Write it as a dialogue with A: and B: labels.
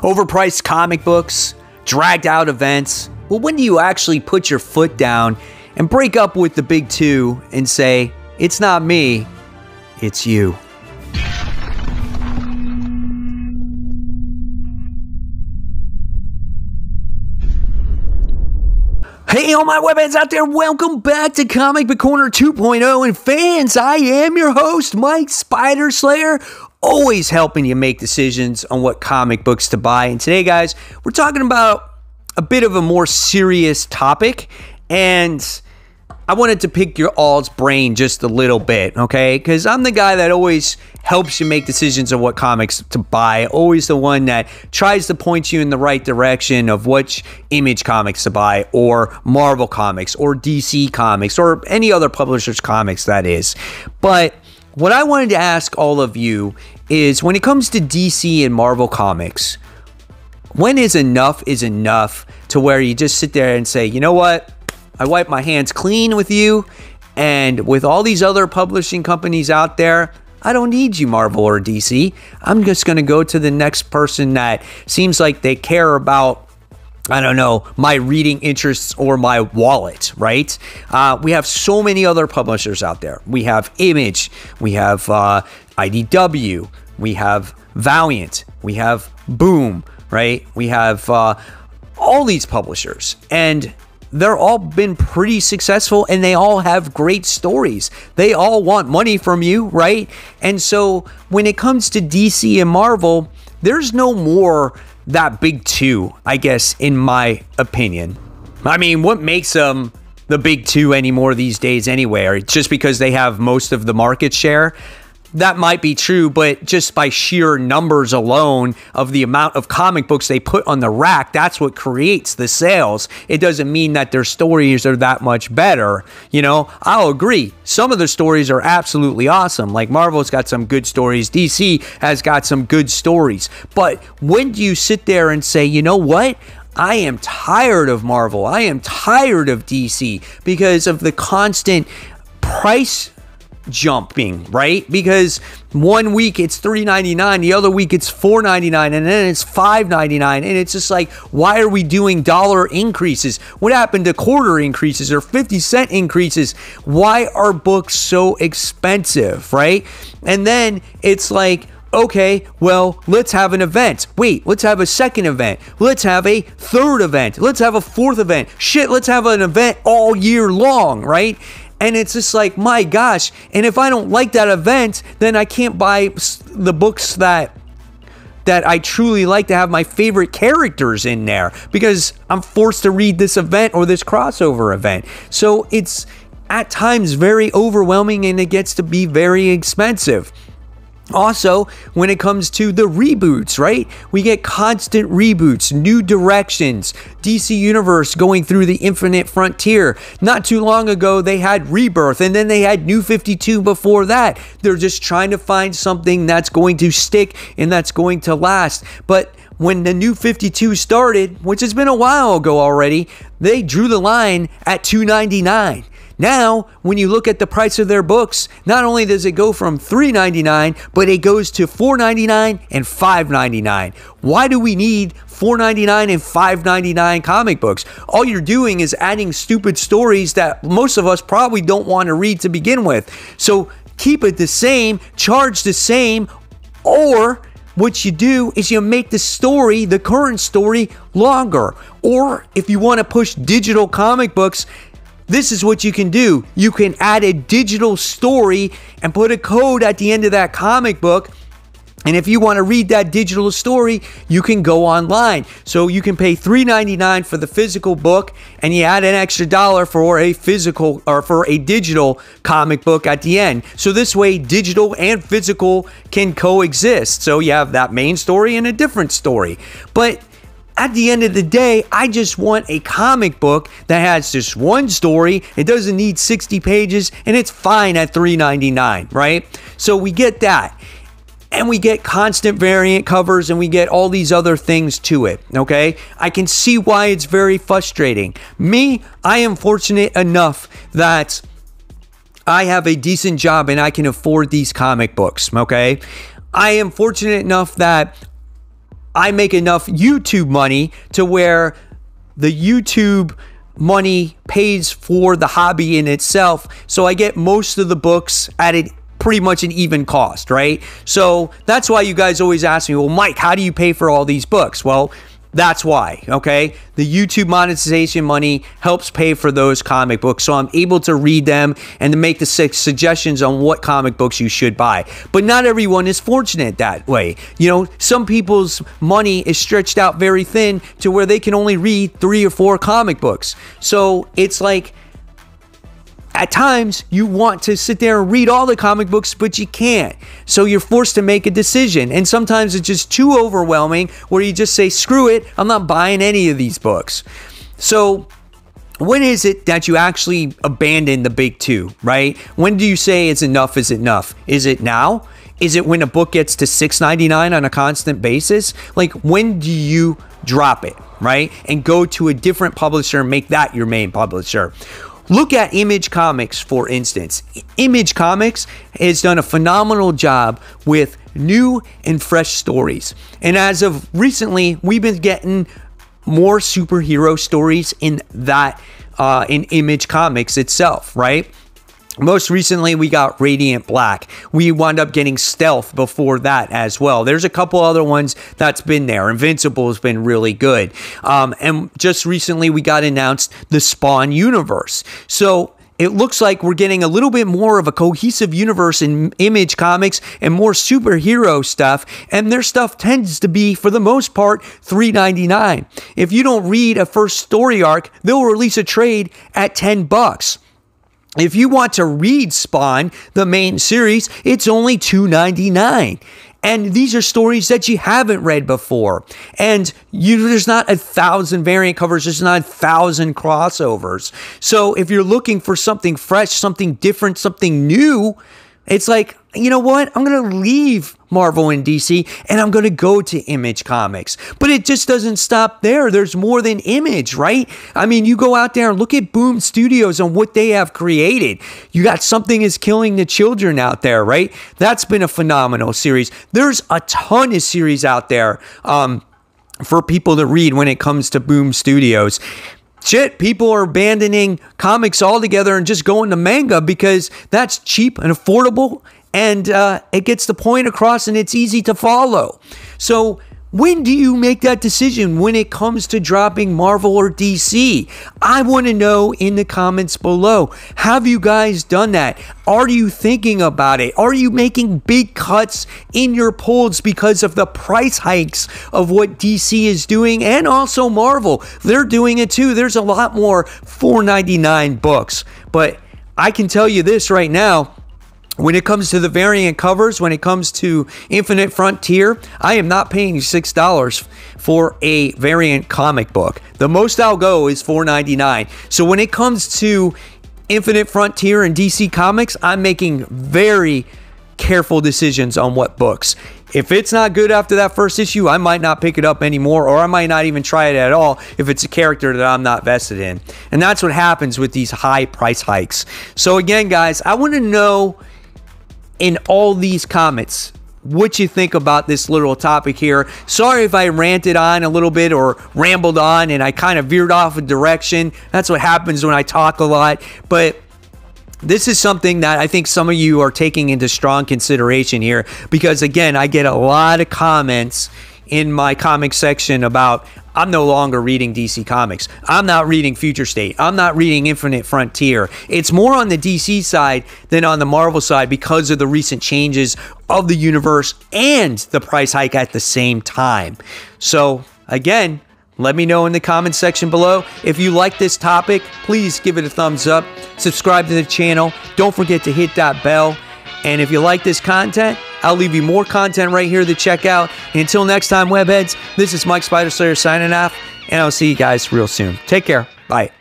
A: Overpriced comic books, dragged out events. Well, when do you actually put your foot down and break up with the big two and say, it's not me, it's you? Hey, all my webheads out there, welcome back to Comic Book Corner 2.0. And fans, I am your host, Mike Spider Slayer, always helping you make decisions on what comic books to buy. And today, guys, we're talking about a bit of a more serious topic, and I wanted to pick your all's brain just a little bit, okay? Because I'm the guy that always helps you make decisions on what comics to buy, always the one that tries to point you in the right direction of which Image comics to buy, or Marvel comics, or DC comics, or any other publisher's comics, that is. But what I wanted to ask all of you is, when it comes to DC and Marvel comics, when is enough to where you just sit there and say, you know what? I wipe my hands clean with you, and with all these other publishing companies out there, I don't need you, Marvel or DC. I'm just going to go to the next person that seems like they care about, I don't know, my reading interests or my wallet, right? We have so many other publishers out there. We have Image, we have IDW, we have Valiant, we have Boom, right? We have all these publishers, and they're all been pretty successful, and they all have great stories. They all want money from you, right? And so when it comes to DC and Marvel, there's no more that big two, I guess, in my opinion. I mean, what makes them the big two anymore these days anyway? Or just because they have most of the market share? That might be true, but just by sheer numbers alone of the amount of comic books they put on the rack, that's what creates the sales. It doesn't mean that their stories are that much better. You know, I'll agree. Some of the stories are absolutely awesome. Like Marvel's got some good stories. DC has got some good stories. But when do you sit there and say, you know what? I am tired of Marvel. I am tired of DC because of the constant price jumping, right? Because one week it's $3.99, the other week it's $4.99, and then it's $5.99, and it's just like, why are we doing dollar increases? What happened to quarter increases or 50-cent increases? Why are books so expensive, right? And then it's like, okay, well, let's have an event. Wait, let's have a second event. Let's have a third event. Let's have a fourth event. Shit, let's have an event all year long, right? And it's just like, my gosh, and if I don't like that event, then I can't buy the books that I truly like to have my favorite characters in there, because I'm forced to read this event or this crossover event. So it's at times very overwhelming, and it gets to be very expensive. Also, when it comes to the reboots, right? We get constant reboots, new directions, DC Universe going through the infinite frontier. Not too long ago, they had Rebirth, and then they had New 52 before that. They're just trying to find something that's going to stick and that's going to last. But when the New 52 started, which has been a while ago already, they drew the line at $2.99. Now, when you look at the price of their books, not only does it go from $3.99, but it goes to $4.99 and $5.99. Why do we need $4.99 and $5.99 comic books? All you're doing is adding stupid stories that most of us probably don't want to read to begin with. So keep it the same, charge the same, or what you do is you make the story, the current story, longer. Or if you want to push digital comic books, this is what you can do. You can add a digital story and put a code at the end of that comic book. And if you want to read that digital story, you can go online. So you can pay $3.99 for the physical book, and you add an extra $1 for a physical or for a digital comic book at the end. So this way, digital and physical can coexist. So you have that main story and a different story. But at the end of the day, I just want a comic book that has just one story. It doesn't need 60 pages, and it's fine at $3.99, right? So we get that. And we get constant variant covers, and we get all these other things to it, okay? I can see why it's very frustrating. Me, I am fortunate enough that I have a decent job and I can afford these comic books, okay? I am fortunate enough that I make enough YouTube money to where the YouTube money pays for the hobby in itself. So I get most of the books at it pretty much an even cost, right? So that's why you guys always ask me, well, Mike, how do you pay for all these books? Well, that's why, okay? The YouTube monetization money helps pay for those comic books, so I'm able to read them and to make the suggestions on what comic books you should buy. But not everyone is fortunate that way. You know, some people's money is stretched out very thin to where they can only read 3 or 4 comic books. So it's like, at times, you want to sit there and read all the comic books, but you can't. So you're forced to make a decision. And sometimes it's just too overwhelming where you just say, screw it, I'm not buying any of these books. So when is it that you actually abandon the big two, right? When do you say it's enough is enough? Is it now? Is it when a book gets to $6.99 on a constant basis? Like, when do you drop it, right? And go to a different publisher and make that your main publisher? Look at Image Comics, for instance. Image Comics has done a phenomenal job with new and fresh stories. And as of recently, we've been getting more superhero stories in Image Comics itself, right? Most recently, we got Radiant Black. We wound up getting Stealth before that as well. There's a couple other ones that's been there. Invincible has been really good. And just recently, we got announced the Spawn universe. So it looks like we're getting a little bit more of a cohesive universe in Image Comics and more superhero stuff. And their stuff tends to be, for the most part, $3.99. If you don't read a first story arc, they'll release a trade at $10. If you want to read Spawn, the main series, it's only $2.99. And these are stories that you haven't read before. And there's not 1,000 variant covers. There's not 1,000 crossovers. So if you're looking for something fresh, something different, something new, it's like, you know what? I'm going to leave Marvel and DC and I'm going to go to Image Comics. But it just doesn't stop there. There's more than Image, right? I mean, you go out there and look at Boom Studios and what they have created. You got Something is Killing the Children out there, right? That's been a phenomenal series. There's a ton of series out there for people to read when it comes to Boom Studios. Shit, people are abandoning comics altogether and just going to manga because that's cheap and affordable and it gets the point across and it's easy to follow. So when do you make that decision when it comes to dropping Marvel or DC? I want to know in the comments below. Have you guys done that? Are you thinking about it? Are you making big cuts in your pulls because of the price hikes of what DC is doing and also Marvel? They're doing it too. There's a lot more $4.99 books. But I can tell you this right now. When it comes to the variant covers, when it comes to Infinite Frontier, I am not paying $6 for a variant comic book. The most I'll go is $4.99. So when it comes to Infinite Frontier and DC Comics, I'm making very careful decisions on what books. If it's not good after that first issue, I might not pick it up anymore, or I might not even try it at all if it's a character that I'm not vested in. And that's what happens with these high price hikes. So again, guys, I want to know in all these comments what you think about this little topic here. Sorry if I ranted on a little bit or rambled on and I kind of veered off a direction. That's what happens when I talk a lot. But this is something that I think some of you are taking into strong consideration here because, again, I get a lot of comments in my comic section about I'm no longer reading DC Comics. I'm not reading Future State. I'm not reading Infinite Frontier. It's more on the DC side than on the Marvel side because of the recent changes of the universe and the price hike at the same time. So, again, let me know in the comments section below. If you like this topic, please give it a thumbs up. Subscribe to the channel. Don't forget to hit that bell. And if you like this content, I'll leave you more content right here to check out. And until next time, webheads, this is Mike Spider Slayer signing off, and I'll see you guys real soon. Take care. Bye.